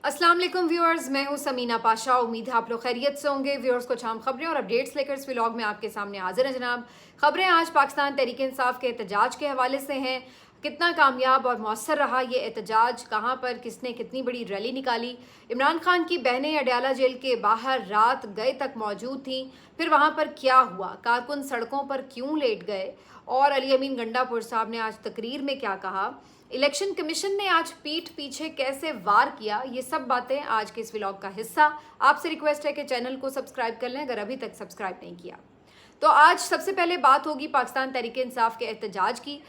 अस्सलाम वालेकुम व्यूअर्स, मैं हूं समीना पाशा। उम्मीद है आप लोग खैरियत से होंगे। व्यूअर्स को शाम खबरें और अपडेट्स लेकर इस व्लॉग में आपके सामने हाजिर है जनाब। खबरें आज पाकिस्तान तहरीक इंसाफ के एहतजाज के हवाले से हैं। कितना कामयाब और मौसर रहा ये एहतजाज, कहाँ पर किसने कितनी बड़ी रैली निकाली। इमरान खान की बहनें अडयाला जेल के बाहर रात गए तक मौजूद थीं। फिर वहाँ पर क्या हुआ, कारकुन सड़कों पर क्यों लेट गए, और अली अमीन गंडापुर साहब ने आज तकरीर में क्या कहा, इलेक्शन कमीशन ने आज पीठ पीछे कैसे वार किया, ये सब बातें आज के इस व्लॉग का हिस्सा। आपसे रिक्वेस्ट है कि चैनल को सब्सक्राइब कर लें अगर अभी तक सब्सक्राइब नहीं किया। तो आज सबसे पहले बात होगी पाकिस्तान तहरीक इंसाफ के एहतजाज की।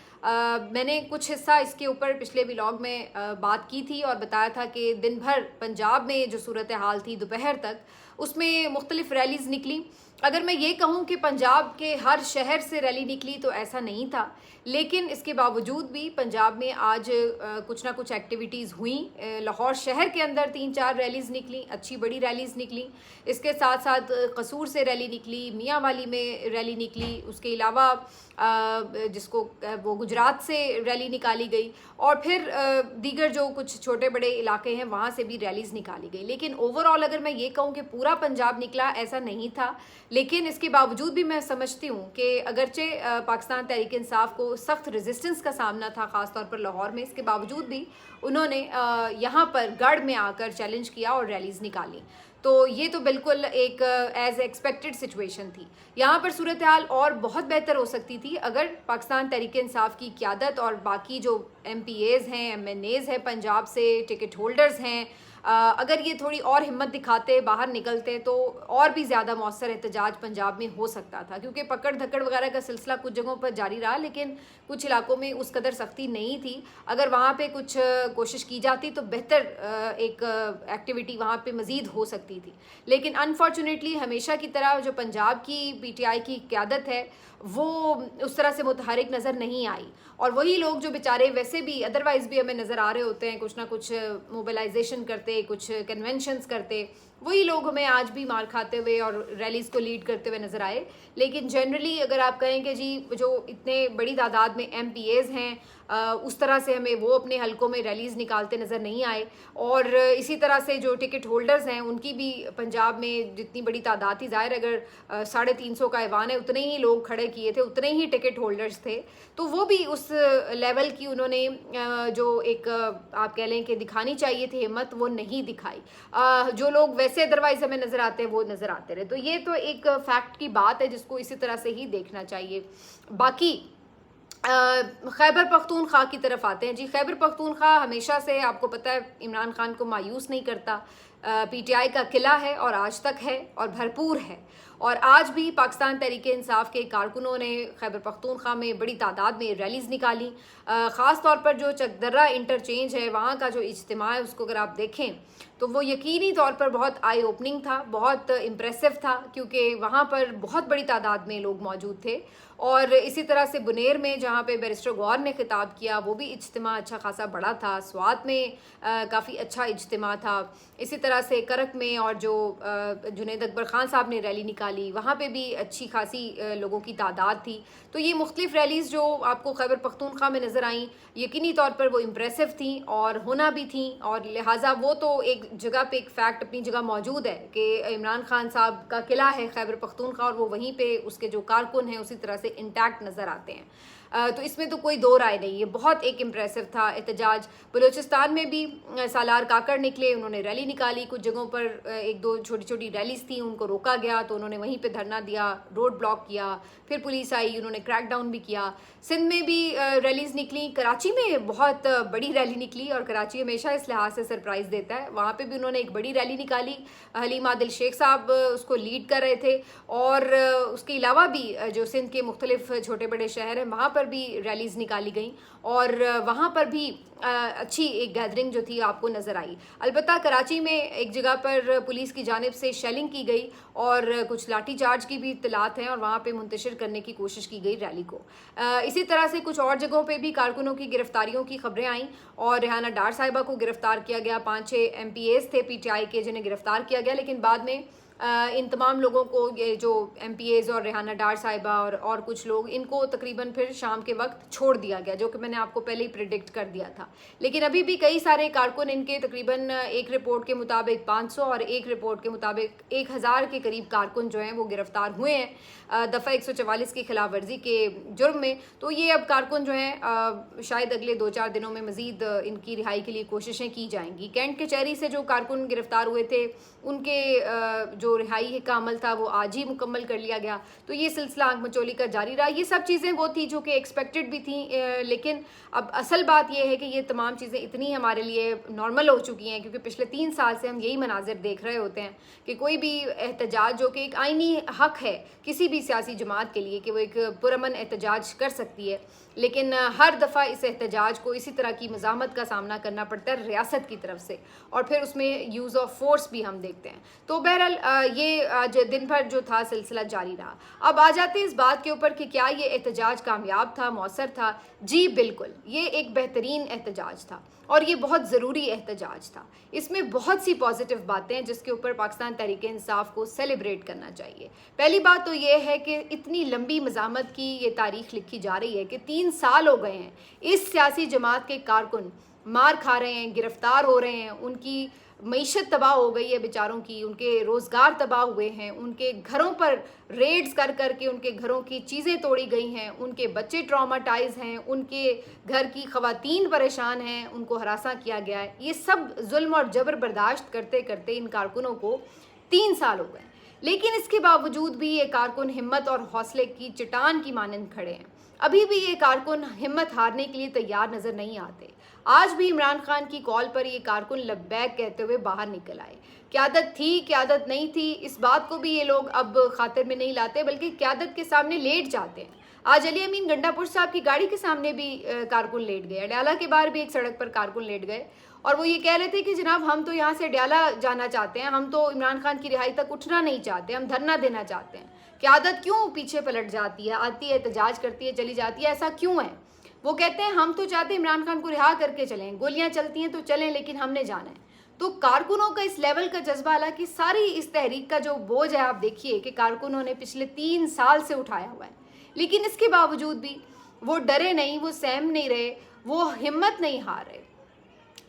मैंने कुछ हिस्सा इसके ऊपर पिछले व्लॉग में बात की थी और बताया था कि दिन भर पंजाब में जो सूरत हाल थी दोपहर तक, उसमें मुख्तलिफ रैलीज़ निकली। अगर मैं ये कहूँ कि पंजाब के हर शहर से रैली निकली तो ऐसा नहीं था, लेकिन इसके बावजूद भी पंजाब में आज कुछ ना कुछ एक्टिविटीज़ हुई। लाहौर शहर के अंदर 3-4 रैलीज़ निकली, अच्छी बड़ी रैलीज़ निकली। इसके साथ साथ कसूर से रैली निकली, मियाँ वाली में रैली निकली, उसके अलावा जिसको वो गुजरात से रैली निकाली गई, और फिर दीगर जो कुछ छोटे बड़े इलाके हैं वहाँ से भी रैलीज़ निकाली गई। लेकिन ओवरऑल अगर मैं ये कहूँ कि पूरा पंजाब निकला, ऐसा नहीं था। लेकिन इसके बावजूद भी मैं समझती हूँ कि अगरचे पाकिस्तान तहरीक इंसाफ को सख्त रेजिस्टेंस का सामना था, ख़ासतौर पर लाहौर में, इसके बावजूद भी उन्होंने यहाँ पर गढ़ में आकर चैलेंज किया और रैलीज़ निकाली। तो ये तो बिल्कुल एक एज एक्सपेक्टेड सिचुएशन थी। यहाँ पर सूरत हाल और बहुत बेहतर हो सकती थी अगर पाकिस्तान तहरीक इंसाफ की क़यादत और बाकी जो MPAs हैं, MNAs हैं, पंजाब से टिकट होल्डर्स हैं, अगर ये थोड़ी और हिम्मत दिखाते, बाहर निकलते, तो और भी ज़्यादा मौसर एहतजाज पंजाब में हो सकता था। क्योंकि पकड़ धकड़ वगैरह का सिलसिला कुछ जगहों पर जारी रहा, लेकिन कुछ इलाकों में उस कदर सख्ती नहीं थी। अगर वहाँ पे कुछ कोशिश की जाती तो बेहतर एक एक्टिविटी वहाँ पे मज़ीद हो सकती थी। लेकिन अनफॉर्चुनेटली हमेशा की तरह जो पंजाब की PTI की क़यादत है वो उस तरह से मुतहरिक नज़र नहीं आई, और वही लोग जो बेचारे वैसे भी अदरवाइज़ भी हमें नज़र आ रहे होते हैं, कुछ ना कुछ मोबिलाइजेशन करते, कुछ कन्वेंशंस करते, वही लोग हमें आज भी मार खाते हुए और रैलीज़ को लीड करते हुए नज़र आए। लेकिन जनरली अगर आप कहें कि जी जो इतने बड़ी तादाद में MPAs हैं, उस तरह से हमें वो अपने हलकों में रैलीज़ निकालते नज़र नहीं आए। और इसी तरह से जो टिकट होल्डर्स हैं उनकी भी पंजाब में जितनी बड़ी तादाद थी, ज़ाहिर अगर 350 का ऐवान है, उतने ही लोग खड़े किए थे, उतने ही टिकट होल्डर्स थे, तो वो भी उस लेवल की उन्होंने जो एक आप कह लें कि दिखानी चाहिए थी हिम्मत, वो नहीं दिखाई। जो लोग वैसे अदरवाइज हमें नज़र आते हैं वो नज़र आते रहे। तो ये तो एक फैक्ट की बात है जिसको इसी तरह से ही देखना चाहिए। बाकी खैबर पख्तूनख्वा की तरफ आते हैं। जी, खैबर पख्तूनख्वा हमेशा से आपको पता है इमरान खान को मायूस नहीं करता। PTI का किला है और आज तक है और भरपूर है। और आज भी पाकिस्तान तहरीक इंसाफ के कारकुनों ने खैबर पख्तूनख्वा में बड़ी तादाद में रैलीज़ निकाली। ख़ास तौर पर जो चकदर्रा इंटरचेंज है, वहाँ का जो इज्तिमा है, उसको अगर आप देखें तो वो यकीनी तौर पर बहुत आई ओपनिंग था, बहुत इम्प्रेसिव था, क्योंकि वहाँ पर बहुत बड़ी तादाद में लोग मौजूद थे। और इसी तरह से बुनेर में जहाँ पे बैरिस्टर गौर ने खिताब किया, वो भी इज्तिमा अच्छा खासा बड़ा था। स्वात में काफ़ी अच्छा इज्तिमा था। इसी तरह से करक में और जो जुनैद अकबर ख़ान साहब ने रैली निकाली, वहाँ पे भी अच्छी खासी लोगों की तादाद थी। तो ये मुख्तलिफ रैलीज़ जो आपको खैबर पख्तूनख्वा में नज़र आईं, यकीनी तौर पर वो इम्प्रेसिव थी और होना भी थी। और लिहाजा वो तो एक जगह पे एक फ़ैक्ट अपनी जगह मौजूद है कि इमरान खान साहब का किला है खैबर पख्तूनख्वा, और वो वहीं पे उसके जो कारकुन हैं उसी तरह से इंटैक्ट नज़र आते हैं। तो इसमें तो कोई दो राय नहीं है, बहुत एक इम्प्रेसिव था एहतजाज। बलूचिस्तान में भी सालार काकड़ निकले, उन्होंने रैली निकाली। कुछ जगहों पर 1-2 छोटी छोटी रैलीज थी, उनको रोका गया तो उन्होंने वहीं पे धरना दिया, रोड ब्लॉक किया। फिर पुलिस आई, उन्होंने क्रैक डाउन भी किया। सिंध में भी रैलीज निकली, कराची में बहुत बड़ी रैली निकली, और कराची हमेशा इस लिहाज से सरप्राइज़ देता है। वहाँ पर भी उन्होंने एक बड़ी रैली निकाली, हलीम आदिल शेख साहब उसको लीड कर रहे थे। और उसके अलावा भी जो सिंध के मुख्तलिफ छोटे बड़े शहर हैं वहाँ पर भी रैलीज़ निकाली गई, और वहाँ पर भी अच्छी एक गैदरिंग जो थी आपको नज़र आई। अलबत्ता कराची में एक जगह पर पुलिस की जानिब से शेलिंग की गई और कुछ लाठी चार्ज की भी इत्तलात हैं, और वहाँ पे मुंतशिर करने की कोशिश की गई रैली को। इसी तरह से कुछ और जगहों पे भी कारकुनों की गिरफ्तारियों की खबरें आईं, और रेहाना डार साहिबा को गिरफ्तार किया गया। 5-6 MPAs थे PTI के जिन्हें गिरफ्तार किया गया, लेकिन बाद में इन तमाम लोगों को, ये जो MPAs और रेहाना डार साहिबा और कुछ लोग, इनको तकरीबन फिर शाम के वक्त छोड़ दिया गया, जो कि मैंने आपको पहले ही प्रिडिक्ट कर दिया था। लेकिन अभी भी कई सारे कारकुन इनके, तकरीबन एक रिपोर्ट के मुताबिक 500 और एक रिपोर्ट के मुताबिक 1000 के करीब कारकुन जो हैं वो गिरफ्तार हुए हैं दफ़ा 144 की खिलाफ वर्जी के जुर्म में। तो ये अब कारकुन जो हैं शायद अगले 2-4 दिनों में मज़ीद इनकी रिहाई के लिए कोशिशें की जाएंगी। कैंट कचहरी से जो कारकुन गिरफ्तार हुए थे उनके जो रिहाई का अमल था वो आज ही मुकम्मल कर लिया गया। तो ये सिलसिला आग मचोली का जारी रहा। ये सब चीज़ें वो थी जो कि एक्सपेक्टेड भी थी, लेकिन अब असल बात ये है कि ये तमाम चीज़ें इतनी हमारे लिए नॉर्मल हो चुकी हैं, क्योंकि पिछले 3 साल से हम यही मनाजिर देख रहे होते हैं कि कोई भी एहतजाज, जो कि एक आईनी हक है किसी भी सियासी जमात के लिए कि वो एक पुरअमन एहतजाज कर सकती है, लेकिन हर दफ़ा इस एहतजाज को इसी तरह की मज़ामत का सामना करना पड़ता है रियासत की तरफ से, और फिर उसमें यूज़ ऑफ फोर्स भी हम देखते हैं। तो बहरहाल ये आज दिन भर जो था सिलसिला जारी रहा। अब आ जाते हैं इस बात के ऊपर कि क्या ये एहतजाज कामयाब था, मौसर था? जी बिल्कुल, ये एक बेहतरीन एहतजाज था और ये बहुत ज़रूरी एहतजाज था। इसमें बहुत सी पॉजिटिव बातें हैं जिसके ऊपर पाकिस्तान तहरीक इंसाफ को सेलिब्रेट करना चाहिए। पहली बात तो ये है कि इतनी लंबी मज़ामत की ये तारीख लिखी जा रही है कि 3 साल हो गए हैं इस सियासी जमात के कारकुन मार खा रहे हैं, गिरफ्तार हो रहे हैं, उनकी मईशत तबाह हो गई है बेचारों की, उनके रोज़गार तबाह हुए हैं, उनके घरों पर रेड्स कर कर के उनके घरों की चीज़ें तोड़ी गई हैं, उनके बच्चे ट्रॉमाटाइज हैं, उनके घर की ख़वातीन परेशान हैं, उनको हरासा किया गया है। ये सब जुल्म और जबर बर्दाश्त करते करते इन कारकुनों को 3 साल हो गए, लेकिन इसके बावजूद भी ये कारकुन हिम्मत और हौसले की चट्टान की मानंद खड़े हैं। अभी भी ये कारकुन हिम्मत हारने के लिए तैयार नज़र नहीं आते। आज भी इमरान खान की कॉल पर ये कारकुन लब्बैक कहते हुए बाहर निकल आए। क़यादत थी, क़यादत नहीं थी, इस बात को भी ये लोग अब खातिर में नहीं लाते, बल्कि क़यादत के सामने लेट जाते हैं। आज अली अमीन गंडापुर साहब की गाड़ी के सामने भी कारकुन लेट गए, अडयाला के बाहर भी एक सड़क पर कारकुन लेट गए, और वो ये कह रहे थे कि जनाब हम तो यहाँ से अडयाला जाना चाहते हैं, हम तो इमरान खान की रिहाई तक उठना नहीं चाहते, हम धरना देना चाहते हैं। क़यादत क्यों पीछे पलट जाती है, आती है, एहतजाज करती है, चली जाती है, ऐसा क्यों है? वो कहते हैं हम तो चाहते हैं इमरान खान को रिहा करके चलें, गोलियां चलती हैं तो चलें, लेकिन हमने जाना है। तो कारकुनों का इस लेवल का जज्बा, हालांकि सारी इस तहरीक का जो बोझ है आप देखिए कि कारकुनों ने पिछले 3 साल से उठाया हुआ है, लेकिन इसके बावजूद भी वो डरे नहीं, वो सहम नहीं रहे, वो हिम्मत नहीं हार रहे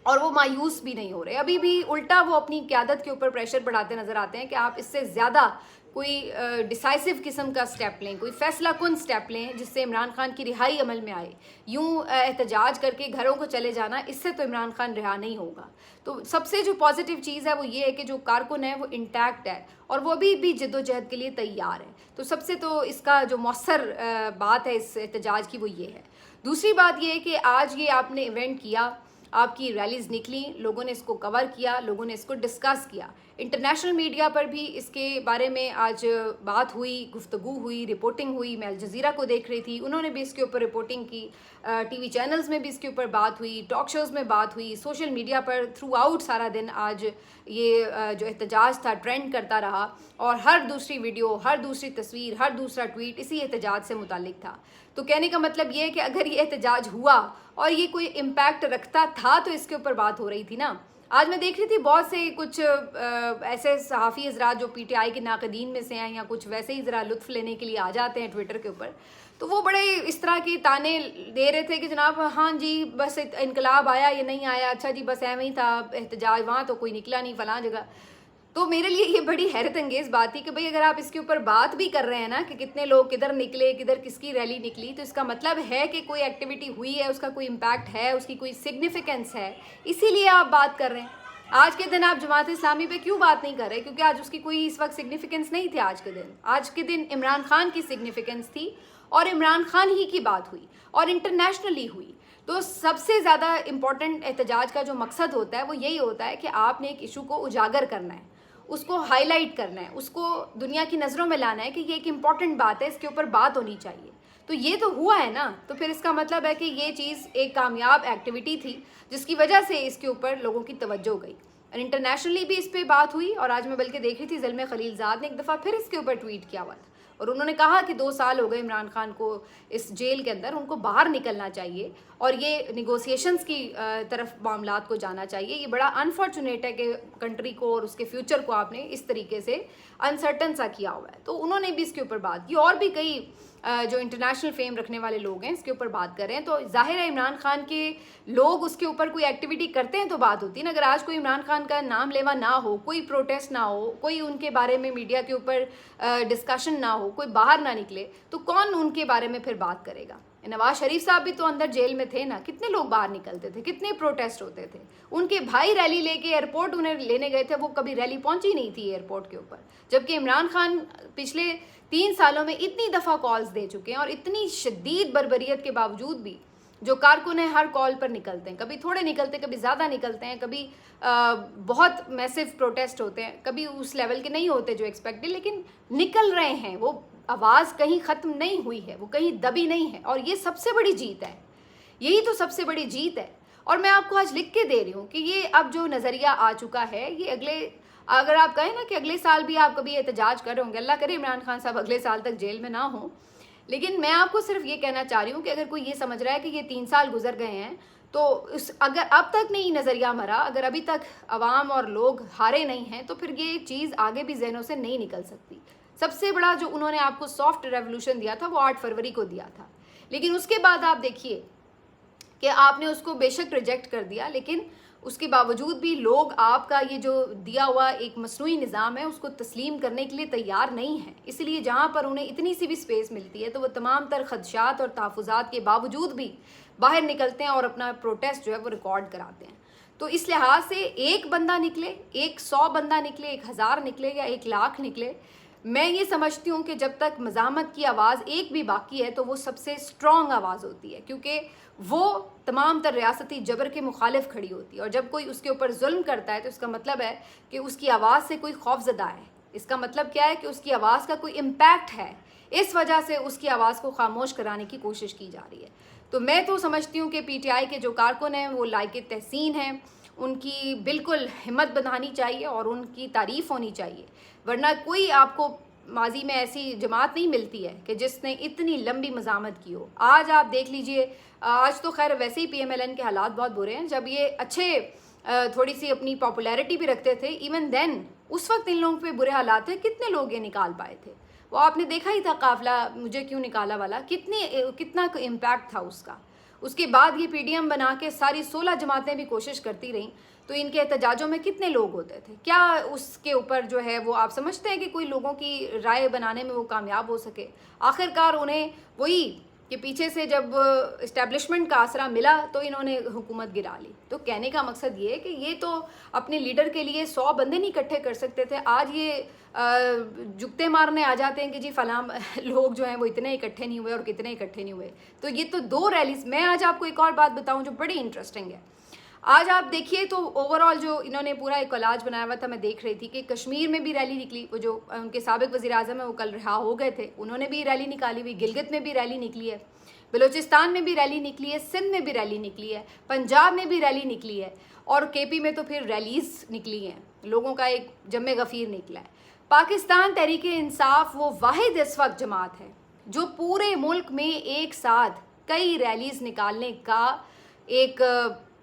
और वो मायूस भी नहीं हो रहे। अभी भी उल्टा वो अपनी क़यादत के ऊपर प्रेशर बढ़ाते नजर आते हैं कि आप इससे ज़्यादा कोई डिसाइसिव किस्म का स्टेप लें, कोई फैसला कुन स्टेप लें जिससे इमरान खान की रिहाई अमल में आए। यूँ एहतजाज करके घरों को चले जाना, इससे तो इमरान खान रिहा नहीं होगा। तो सबसे जो पॉजिटिव चीज़ है वो ये है कि जो कारकुन है वो इंटैक्ट है और वो अभी भी जद्दोजहद के लिए तैयार है। तो सबसे तो इसका जो मौसर बात है इस एहतजाज की वो ये है। दूसरी बात ये है कि आज ये आपने इवेंट किया, आपकी रैलीज़ निकली, लोगों ने इसको कवर किया, लोगों ने इसको डिस्कस किया, इंटरनेशनल मीडिया पर भी इसके बारे में आज बात हुई, गुफ्तगू हुई, रिपोर्टिंग हुई। मैं अल जज़ीरा को देख रही थी, उन्होंने भी इसके ऊपर रिपोर्टिंग की, टीवी चैनल्स में भी इसके ऊपर बात हुई, टॉक शोज़ में बात हुई, सोशल मीडिया पर थ्रू आउट सारा दिन आज ये जो एहतजाज था ट्रेंड करता रहा और हर दूसरी वीडियो, हर दूसरी तस्वीर, हर दूसरा ट्वीट इसी एहतजाज से मुतालिक था। तो कहने का मतलब ये है कि अगर ये एहतजाज हुआ और ये कोई इम्पैक्ट रखता था तो इसके ऊपर बात हो रही थी ना। आज मैं देख रही थी बहुत से कुछ ऐसे सहाफ़ी हज़रात जो PTI के नाक़दीन में से हैं या कुछ वैसे ही ज़रा लुत्फ़ लेने के लिए आ जाते हैं ट्विटर के ऊपर, तो वो बड़े इस तरह के ताने दे रहे थे कि जनाब हाँ जी बस इनकलाब आया या नहीं आया, अच्छा जी बस ऐਵੇਂ ही था एहतजाज, वहाँ तो कोई निकला नहीं फलां जगह। तो मेरे लिए ये बड़ी हैरत अंगेज़ बात थी कि भाई अगर आप इसके ऊपर बात भी कर रहे हैं ना कि कितने लोग किधर निकले, किधर किसकी रैली निकली, तो इसका मतलब है कि कोई एक्टिविटी हुई है, उसका कोई इम्पैक्ट है, उसकी कोई सिग्निफिकेंस है, इसीलिए आप बात कर रहे हैं। आज के दिन आप जमात इस्लामी पे क्यों बात नहीं कर रहे? क्योंकि आज उसकी कोई इस वक्त सिग्निफिकेंस नहीं थी। आज के दिन इमरान खान की सिग्निफिकेंस थी और इमरान खान ही की बात हुई और इंटरनेशनली हुई। तो सबसे ज़्यादा इम्पॉर्टेंट एहतजाज का जो मकसद होता है वो यही होता है कि आपने एक इशू को उजागर करना है, उसको हाईलाइट करना है, उसको दुनिया की नज़रों में लाना है कि ये एक इम्पॉर्टेंट बात है, इसके ऊपर बात होनी चाहिए। तो ये तो हुआ है ना, तो फिर इसका मतलब है कि ये चीज़ एक कामयाब एक्टिविटी थी जिसकी वजह से इसके ऊपर लोगों की तवज्जो गई और इंटरनेशनली भी इस पर बात हुई। और आज मैं बल्कि देख रही थी ज़ल्मे खलीलज़ाद ने एक दफ़ा फिर इसके ऊपर ट्वीट किया हुआ था। और उन्होंने कहा कि 2 साल हो गए इमरान खान को इस जेल के अंदर, उनको बाहर निकलना चाहिए और ये निगोसिएशंस की तरफ मामलात को जाना चाहिए। ये बड़ा अनफॉर्चुनेट है कि कंट्री को और उसके फ्यूचर को आपने इस तरीके से अनसर्टन सा किया हुआ है। तो उन्होंने भी इसके ऊपर बात की और भी कई जो इंटरनेशनल फेम रखने वाले लोग हैं इसके ऊपर बात कर रहे हैं। तो जाहिर है इमरान खान के लोग उसके ऊपर कोई एक्टिविटी करते हैं तो बात होती है ना। अगर आज कोई इमरान खान का नाम लेवा ना हो, कोई प्रोटेस्ट ना हो, कोई उनके बारे में मीडिया के ऊपर डिस्कशन ना हो, कोई बाहर ना निकले, तो कौन उनके बारे में फिर बात करेगा। नवाज शरीफ साहब भी तो अंदर जेल में थे ना, कितने लोग बाहर निकलते थे, कितने प्रोटेस्ट होते थे। उनके भाई रैली लेके एयरपोर्ट उन्हें लेने गए थे, वो कभी रैली पहुंची नहीं थी एयरपोर्ट के ऊपर। जबकि इमरान खान पिछले 3 सालों में इतनी दफ़ा कॉल्स दे चुके हैं और इतनी शदीद बर्बरियत के बावजूद भी जो कारकुन है हर कॉल पर निकलते हैं, कभी थोड़े निकलते, कभी ज़्यादा निकलते हैं, कभी बहुत मैसिव प्रोटेस्ट होते हैं, कभी उस लेवल के नहीं होते जो एक्सपेक्टेड, लेकिन निकल रहे हैं। वो आवाज़ कहीं ख़त्म नहीं हुई है, वो कहीं दबी नहीं है और ये सबसे बड़ी जीत है। यही तो सबसे बड़ी जीत है। और मैं आपको आज लिख के दे रही हूँ कि ये अब जो नज़रिया आ चुका है, ये अगर आप कहें ना कि अगले साल भी आप कभी एहतजाज कर रहे होंगे, अल्लाह करे इमरान खान साहब अगले साल तक जेल में ना हो, लेकिन मैं आपको सिर्फ ये कहना चाह रही हूँ कि अगर कोई ये समझ रहा है कि ये 3 साल गुजर गए हैं तो अगर अब तक नहीं नज़रिया मरा, अगर अभी तक अवाम और लोग हारे नहीं हैं, तो फिर ये चीज़ आगे भी जहनों से नहीं निकल सकती। सबसे बड़ा जो उन्होंने आपको सॉफ्ट रेवोल्यूशन दिया था वो 8 फरवरी को दिया था, लेकिन उसके बाद आप देखिए कि आपने उसको बेशक रिजेक्ट कर दिया, लेकिन उसके बावजूद भी लोग आपका ये जो दिया हुआ एक मसनूई निज़ाम है उसको तस्लीम करने के लिए तैयार नहीं है। इसलिए जहाँ पर उन्हें इतनी सी भी स्पेस मिलती है तो वो तमाम तर खदशात और तहफ़्फ़ुज़ात के बावजूद भी बाहर निकलते हैं और अपना प्रोटेस्ट जो है वो रिकॉर्ड कराते हैं। तो इस लिहाज से एक बंदा निकले, 100 बंदा निकले, 1000 निकले या 1 लाख निकले, मैं ये समझती हूँ कि जब तक मज़ामत की आवाज़ एक भी बाकी है तो वो सबसे स्ट्रॉन्ग आवाज़ होती है, क्योंकि वो तमाम तर रियासती जबर के मुखालिफ खड़ी होती है। और जब कोई उसके ऊपर जुल्म करता है तो इसका मतलब है कि उसकी आवाज़ से कोई खौफज़दा है। इसका मतलब क्या है कि उसकी आवाज़ का कोई इम्पैक्ट है, इस वजह से उसकी आवाज़ को खामोश कराने की कोशिश की जा रही है। तो मैं तो समझती हूँ कि PTI के जो कारकुन हैं वो लायक तहसीन हैं, उनकी बिल्कुल हिम्मत बनानी चाहिए और उनकी तारीफ़ होनी चाहिए। वरना कोई आपको माजी में ऐसी जमात नहीं मिलती है कि जिसने इतनी लंबी मज़ामत की हो। आज आप देख लीजिए, आज तो खैर वैसे ही PMLN के हालात बहुत बुरे हैं। जब ये अच्छे थोड़ी सी अपनी पॉपुलैरिटी भी रखते थे, इवन देन उस वक्त इन लोगों पे बुरे हालात थे, कितने लोग ये निकाल पाए थे। वो आपने देखा ही था काफिला मुझे क्यों निकाला वाला, कितना इम्पैक्ट था उसका। उसके बाद ये PDM बना के सारी 16 जमातें भी कोशिश करती रहीं, तो इनके एहतजाजों में कितने लोग होते थे। क्या उसके ऊपर जो है वो आप समझते हैं कि कोई लोगों की राय बनाने में वो कामयाब हो सके। आखिरकार उन्हें वही कि पीछे से जब इस्टेब्लिशमेंट का आसरा मिला तो इन्होंने हुकूमत गिरा ली। तो कहने का मकसद ये है कि ये तो अपने लीडर के लिए 100 बंदे नहीं इकट्ठे कर सकते थे, आज ये जुगते मारने आ जाते हैं कि जी फलाम लोग जो हैं वो इतने इकट्ठे नहीं हुए और कितने इकट्ठे नहीं हुए। तो ये तो 2 रैलीज। मैं आज आपको एक और बात बताऊं जो बड़ी इंटरेस्टिंग है। आज आप देखिए तो ओवरऑल जो इन्होंने पूरा एक कोलाज बनाया हुआ था, मैं देख रही थी कि कश्मीर में भी रैली निकली। वो जो उनके साबिक वज़ीर आज़म है वो कल रिहा हो गए थे, उन्होंने भी रैली निकाली हुई। गिलगित में भी रैली निकली है, बलूचिस्तान में भी रैली निकली है, सिंध में भी रैली निकली है, पंजाब में भी रैली निकली है और KP में तो फिर रैलीज निकली हैं। लोगों का एक जम्मे गफ़ीर निकला है। पाकिस्तान तहरीक-ए-इंसाफ वो वाहिद इस वक्त जमात है जो पूरे मुल्क में एक साथ कई रैलीज निकालने का एक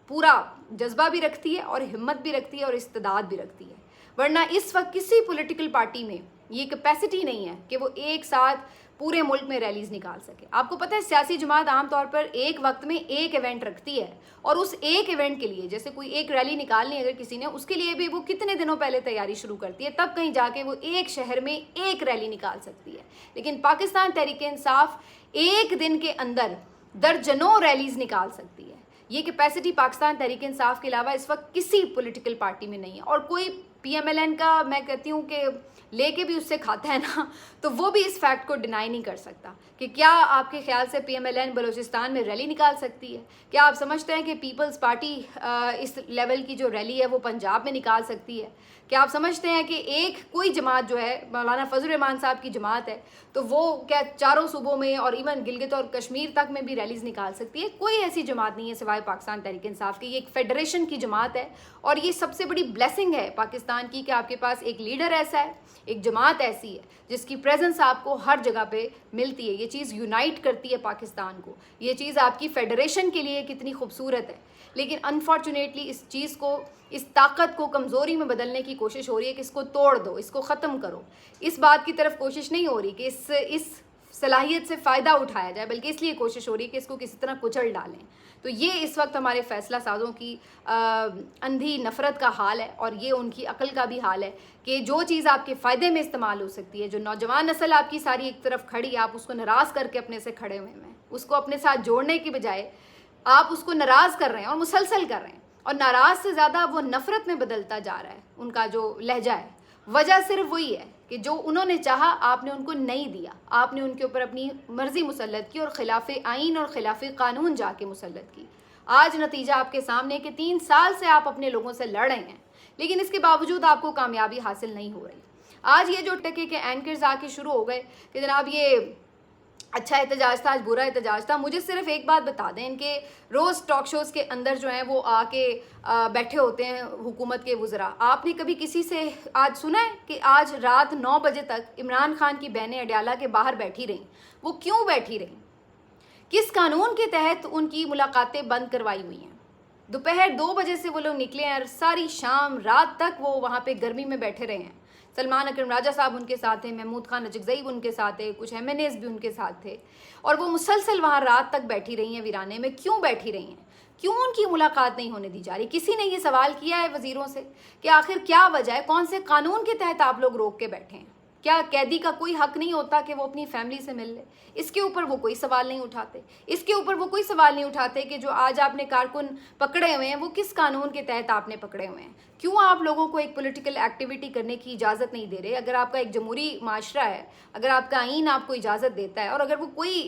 पूरा जज्बा भी रखती है और हिम्मत भी रखती है और इस्तेदाद भी रखती है। वरना इस वक्त किसी पॉलिटिकल पार्टी में ये कैपेसिटी नहीं है कि वो एक साथ पूरे मुल्क में रैलीज निकाल सके। आपको पता है सियासी जमात आमतौर पर एक वक्त में एक इवेंट रखती है और उस एक इवेंट के लिए, जैसे कोई एक रैली निकालनी अगर किसी ने, उसके लिए भी वो कितने दिनों पहले तैयारी शुरू करती है, तब कहीं जाके वो एक शहर में एक रैली निकाल सकती है। लेकिन पाकिस्तान तहरीक-ए-इंसाफ एक दिन के अंदर दर्जनों रैलीज निकाल सकती है। ये कैपेसिटी पाकिस्तान तहरीक-ए-इंसाफ के अलावा इस वक्त किसी पॉलिटिकल पार्टी में नहीं है। और कोई PMLN का मैं कहती हूँ कि लेके भी उससे खाता है ना, तो वो भी इस फैक्ट को डिनाई नहीं कर सकता कि क्या आपके ख्याल से PMLN बलूचिस्तान में रैली निकाल सकती है। क्या आप समझते हैं कि पीपल्स पार्टी इस लेवल की जो रैली है वो पंजाब में निकाल सकती है। क्या आप समझते हैं कि एक कोई जमात जो है मौलाना फजल रहमान साहब की जमात है तो वो क्या चारों सूबों में और इवन गिलगित और कश्मीर तक में भी रैलीज निकाल सकती है। कोई ऐसी जमात नहीं है सिवाय पाकिस्तान तहरीक-ए-इंसाफ की। ये एक फेडरेशन की जमात है और ये सबसे बड़ी ब्लेसिंग है पाकिस्तान पाकिस्तान की कि आपके पास एक लीडर ऐसा है, एक जमात ऐसी है जिसकी प्रेजेंस आपको हर जगह पे मिलती है। ये चीज़ यूनाइट करती है पाकिस्तान को। ये चीज़ आपकी फेडरेशन के लिए कितनी खूबसूरत है, लेकिन अनफॉर्चुनेटली इस चीज़ को, इस ताकत को कमज़ोरी में बदलने की कोशिश हो रही है कि इसको तोड़ दो, इसको ख़त्म करो। इस बात की तरफ कोशिश नहीं हो रही कि इस सलाहियत से फ़ायदा उठाया जाए, बल्कि इसलिए कोशिश हो रही है कि इसको किसी तरह कुचल डालें। तो ये इस वक्त हमारे फ़ैसला साज़ों की अंधी नफ़रत का हाल है, और ये उनकी अक्ल का भी हाल है कि जो चीज़ आपके फ़ायदे में इस्तेमाल हो सकती है, जो नौजवान नस्ल आपकी सारी एक तरफ खड़ी, आप उसको नाराज़ करके अपने से खड़े हुए हैं, उसको अपने साथ जोड़ने की बजाय आप उसको नाराज़ कर रहे हैं और मुसलसल कर रहे हैं, और नाराज़ से ज़्यादा वो नफ़रत में बदलता जा रहा है उनका जो लहजा है। वजह सिर्फ वही है कि जो उन्होंने चाहा आपने उनको नहीं दिया, आपने उनके ऊपर अपनी मर्जी मुसल्लत की और खिलाफ आइन और खिलाफ कानून जाके मुसल्लत की। आज नतीजा आपके सामने कि 3 साल से आप अपने लोगों से लड़ रहे हैं, लेकिन इसके बावजूद आपको कामयाबी हासिल नहीं हो रही। आज ये जो टके के एंकर्स आके शुरू हो गए कि जनाब ये अच्छा एहतजाज था, आज बुरा एहतजाज था, मुझे सिर्फ एक बात बता दें, इनके रोज़ टॉक शोज़ के अंदर जो हैं वो आके बैठे होते हैं हुकूमत के वज़रा। आपने कभी किसी से आज सुना है कि आज रात 9 बजे तक इमरान खान की बहनें अडयाला के बाहर बैठी रहीं? वो क्यों बैठी रहीं? किस कानून के तहत उनकी मुलाकातें बंद करवाई हुई हैं? दोपहर 2 बजे से वो लोग निकले हैं और सारी शाम रात तक वो वहाँ पे गर्मी में बैठे रहे हैं। सलमान अकरम राजा साहब उनके साथ थे, महमूद खान नजगज़ई उनके साथ थे, कुछ MNAs भी उनके साथ थे, और वो मुसलसल वहाँ रात तक बैठी रही हैं वीराने में। क्यों बैठी रही हैं? क्यों उनकी मुलाकात नहीं होने दी जा रही? किसी ने ये सवाल किया है वज़ीरों से कि आखिर क्या वजह है, कौन से कानून के तहत आप लोग रोक के बैठे हैं? क्या कैदी का कोई हक नहीं होता कि वो अपनी फैमिली से मिल ले? इसके ऊपर वो कोई सवाल नहीं उठाते। इसके ऊपर वो कोई सवाल नहीं उठाते कि जो आज आपने कारकुन पकड़े हुए हैं वो किस कानून के तहत आपने पकड़े हुए हैं? क्यों आप लोगों को एक पॉलिटिकल एक्टिविटी करने की इजाज़त नहीं दे रहे? अगर आपका एक जमहूरी माशरा है, अगर आपका आइन आपको इजाज़त देता है, और अगर वो कोई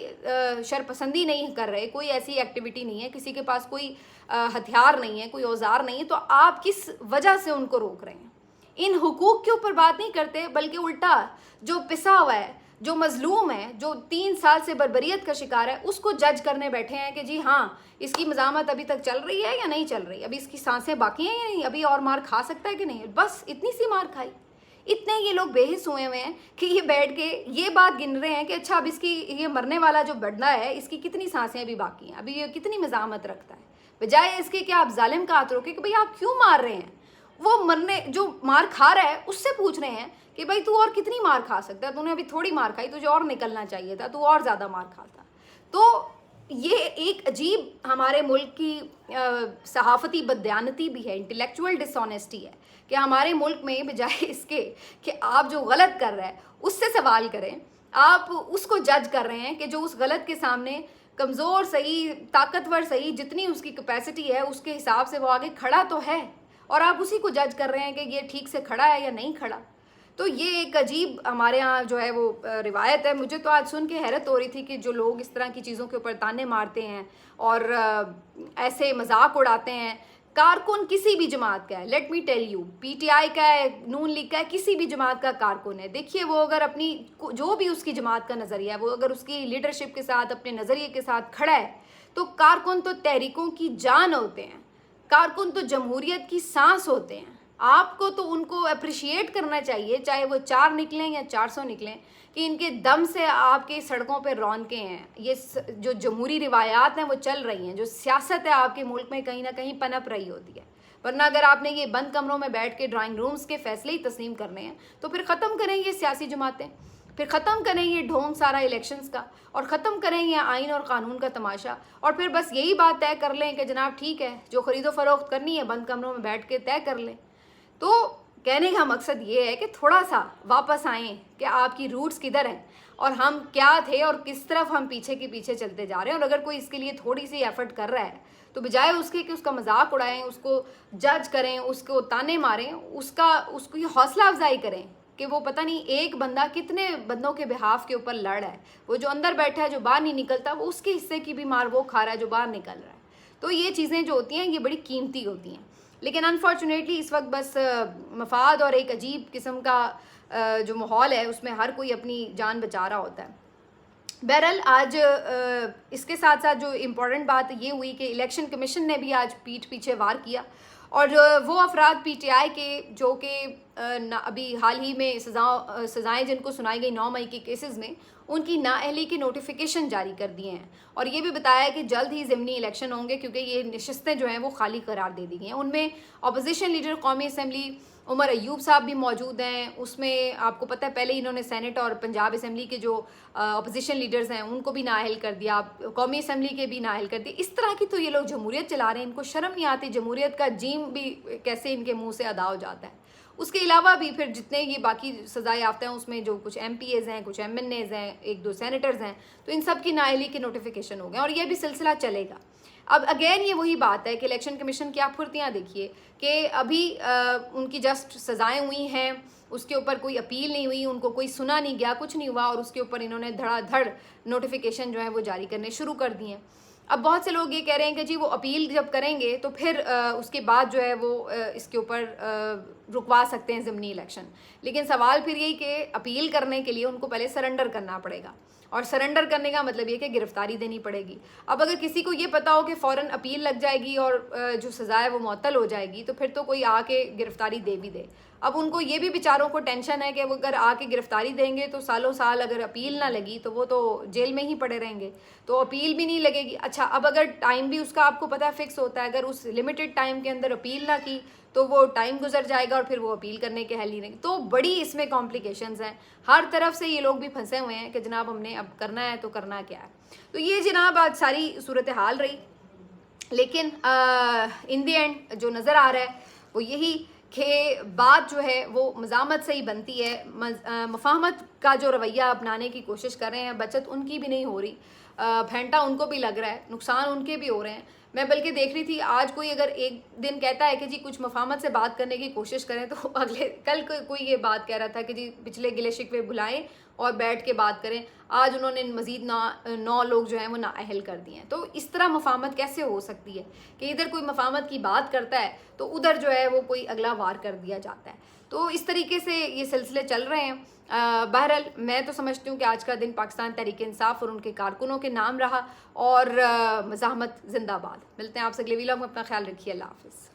शरपसंदी नहीं कर रहे, कोई ऐसी एक्टिविटी नहीं है, किसी के पास कोई हथियार नहीं है, कोई औजार नहीं है, तो आप किस वजह से उनको रोक रहे हैं? इन हुकूक के ऊपर बात नहीं करते, बल्कि उल्टा जो पिसा हुआ है, जो मजलूम है, जो 3 साल से बर्बरियत का शिकार है, उसको जज करने बैठे हैं कि जी हाँ, इसकी मज़ामत अभी तक चल रही है या नहीं चल रही, अभी इसकी सांसें बाकी हैं या नहीं, अभी और मार खा सकता है कि नहीं। बस इतनी सी मार खाई, इतने ये लोग बेहिस हुए हुए हैं कि ये बैठ के ये बात गिन रहे हैं कि अच्छा अब इसकी ये मरने वाला जो बंदा है, इसकी कितनी सांसें अभी बाकी हैं, अभी ये कितनी मज़ामत रखता है। बजाय इसके कि आप जालिम का हाथ रोके कि भाई आप क्यों मार रहे हैं, वो मरने जो मार खा रहा है उससे पूछ रहे हैं कि भाई तू और कितनी मार खा सकता है, तूने अभी थोड़ी मार खाई, तुझे और निकलना चाहिए था, तू और ज़्यादा मार खाता। तो ये एक अजीब हमारे मुल्क की सहाफ़ती बदयानती भी है, इंटेलेक्चुअल डिसऑनेस्टी है कि हमारे मुल्क में बजाय इसके कि आप जो गलत कर रहे हैं उससे सवाल करें, आप उसको जज कर रहे हैं कि जो उस गलत के सामने कमज़ोर सही, ताकतवर सही, जितनी उसकी कैपेसिटी है उसके हिसाब से वो आगे खड़ा तो है, और आप उसी को जज कर रहे हैं कि ये ठीक से खड़ा है या नहीं खड़ा। तो ये एक अजीब हमारे यहाँ जो है वो रिवायत है। मुझे तो आज सुन के हैरत हो रही थी कि जो लोग इस तरह की चीज़ों के ऊपर ताने मारते हैं और ऐसे मजाक उड़ाते हैं, कारकुन किसी भी जमात का है, let me tell you, PTI का है, नून लीग का है, किसी भी जमात का कारकुन है, देखिए वो अगर अपनी जो भी उसकी जमात का नज़रिया है, वो अगर उसकी लीडरशिप के साथ, अपने नज़रिए के साथ खड़ा है, तो कारकुन तो तहरीकों की जान होते हैं, कारकुन तो जमहूरियत की सांस होते हैं। आपको तो उनको अप्रिशिएट करना चाहिए, चाहे वो 4 निकलें या 400 निकलें, कि इनके दम से आपके सड़कों पे रौनकें हैं, ये जो जमहूरी रिवायात हैं वो चल रही हैं, जो सियासत है आपके मुल्क में कहीं ना कहीं पनप रही होती है। वरना अगर आपने ये बंद कमरों में बैठ के ड्राइंग रूम्स के फैसले ही तस्लीम करने हैं, तो फिर ख़त्म करें ये सियासी जमातें, फिर ख़त्म करें ये ढोंग सारा इलेक्शंस का, और ख़त्म करें ये आइन और कानून का तमाशा, और फिर बस यही बात तय कर लें कि जनाब ठीक है, जो ख़रीदो फरोख्त करनी है बंद कमरों में बैठ के तय कर लें। तो कहने का मकसद ये है कि थोड़ा सा वापस आएँ कि आपकी रूट्स किधर हैं और हम क्या थे और किस तरफ हम पीछे के पीछे चलते जा रहे हैं। और अगर कोई इसके लिए थोड़ी सी एफर्ट कर रहा है तो बजाय उसके कि उसका मजाक उड़ाएं, उसको जज करें, उसको ताने मारें, उसकी हौसला अफजाई करें कि वो पता नहीं एक बंदा कितने बंदों के बिहाफ के ऊपर लड़ रहा है, वो जो अंदर बैठा है जो बाहर नहीं निकलता, वो उसके हिस्से की भी मार वो खा रहा है जो बाहर निकल रहा है। तो ये चीज़ें जो होती हैं ये बड़ी कीमती होती हैं, लेकिन अनफॉर्चुनेटली इस वक्त बस मफाद और एक अजीब किस्म का जो माहौल है उसमें हर कोई अपनी जान बचा रहा होता है। बहरहाल आज इसके साथ साथ जो इम्पोर्टेंट बात ये हुई कि इलेक्शन कमीशन ने भी आज पीठ पीछे वार किया और वो अफराद PTI के जो कि अभी हाल ही में सज़ाएँ जिनको सुनाई गई 9 मई के केसेस में, उनकी नाअहली के नोटिफिकेशन जारी कर दिए हैं और ये भी बताया कि जल्द ही ज़िमनी इलेक्शन होंगे क्योंकि ये नशस्तें जो हैं वो खाली करार दे दी गई हैं। उनमें अपोजिशन लीडर कौमी असम्बली उमर अयूब साहब भी मौजूद हैं। उसमें आपको पता है पहले ही इन्होंने सेनेट और पंजाब असम्बली के जो अपोजिशन लीडर्स हैं उनको भी नाअहल कर दिया, कौमी असम्बली के भी नाअहल कर दिए। इस तरह की तो ये लोग जमहूरियत चला रहे हैं, इनको शर्म नहीं आती, जमहूरियत का जीम भी कैसे इनके मुँह से अदा हो जाता है। उसके अलावा भी फिर जितने ये बाकी सज़ाएँ याफ्ता हैं उसमें जो कुछ MPAs हैं, कुछ MNAs हैं, 1-2 सेनेटर्स हैं, तो इन सब की नाअहली के नोटिफिकेशन हो गए और ये भी सिलसिला चलेगा। अब अगेन ये वही बात है कि इलेक्शन कमीशन की आप फुर्तियाँ देखिए कि अभी उनकी जस्ट सज़ाएँ हुई हैं, उसके ऊपर कोई अपील नहीं हुई, उनको कोई सुना नहीं गया, कुछ नहीं हुआ और उसके ऊपर इन्होंने धड़ाधड़ नोटिफिकेशन जो है वो जारी करने शुरू कर दिए हैं। अब बहुत से लोग ये कह रहे हैं कि जी वो अपील जब करेंगे तो फिर उसके बाद जो है वो इसके ऊपर रुकवा सकते हैं ज़िमनी इलेक्शन। लेकिन सवाल फिर यही कि अपील करने के लिए उनको पहले सरेंडर करना पड़ेगा और सरेंडर करने का मतलब ये कि गिरफ्तारी देनी पड़ेगी। अब अगर किसी को ये पता हो कि फ़ौरन अपील लग जाएगी और जो सज़ा है वो मुअत्तल हो जाएगी तो फिर तो कोई आके गिरफ्तारी दे भी दे। अब उनको ये भी बेचारों को टेंशन है कि वो अगर आके गिरफ्तारी देंगे तो सालों साल अगर अपील ना लगी तो वो तो जेल में ही पड़े रहेंगे, तो अपील भी नहीं लगेगी। अच्छा, अब अगर टाइम भी उसका आपको पता फिक्स होता है, अगर उस लिमिटेड टाइम के अंदर अपील ना की तो वो टाइम गुजर जाएगा और फिर वो अपील करने के हल ही नहीं। तो बड़ी इसमें कॉम्प्लिकेशंस हैं, हर तरफ से ये लोग भी फंसे हुए हैं कि जनाब हमने अब करना है तो करना क्या है। तो ये जनाब आज सारी सूरत हाल रही, लेकिन इन दी एंड जो नज़र आ रहा है वो यही कि बात जो है वो मज़ामत से ही बनती है। मफाहमत का जो रवैया अपनाने की कोशिश कर रहे हैं, बचत उनकी भी नहीं हो रही, फेंटा उनको भी लग रहा है, नुकसान उनके भी हो रहे हैं। मैं बल्कि देख रही थी आज कोई अगर एक दिन कहता है कि जी कुछ मफाहमत से बात करने की कोशिश करें तो अगले कल कोई ये बात कह रहा था कि जी पिछले गिले शिकवे भुलाएं और बैठ के बात करें। आज उन्होंने मज़ीद 9 लोग जो हैं वो नाअहल कर दिए हैं। तो इस तरह मफाहमत कैसे हो सकती है कि इधर कोई मफाहमत की बात करता है तो उधर जो है वो कोई अगला वार कर दिया जाता है। तो इस तरीके से ये सिलसिले चल रहे हैं। बहरहाल मैं तो समझती हूँ कि आज का दिन पाकिस्तान तहरीक इंसाफ और उनके कारकुनों के नाम रहा और मज़ाहमत जिंदाबाद। मिलते हैं आपसे अगले वीडियो में, अपना ख्याल रखिए। अल्लाह हाफ़िज़।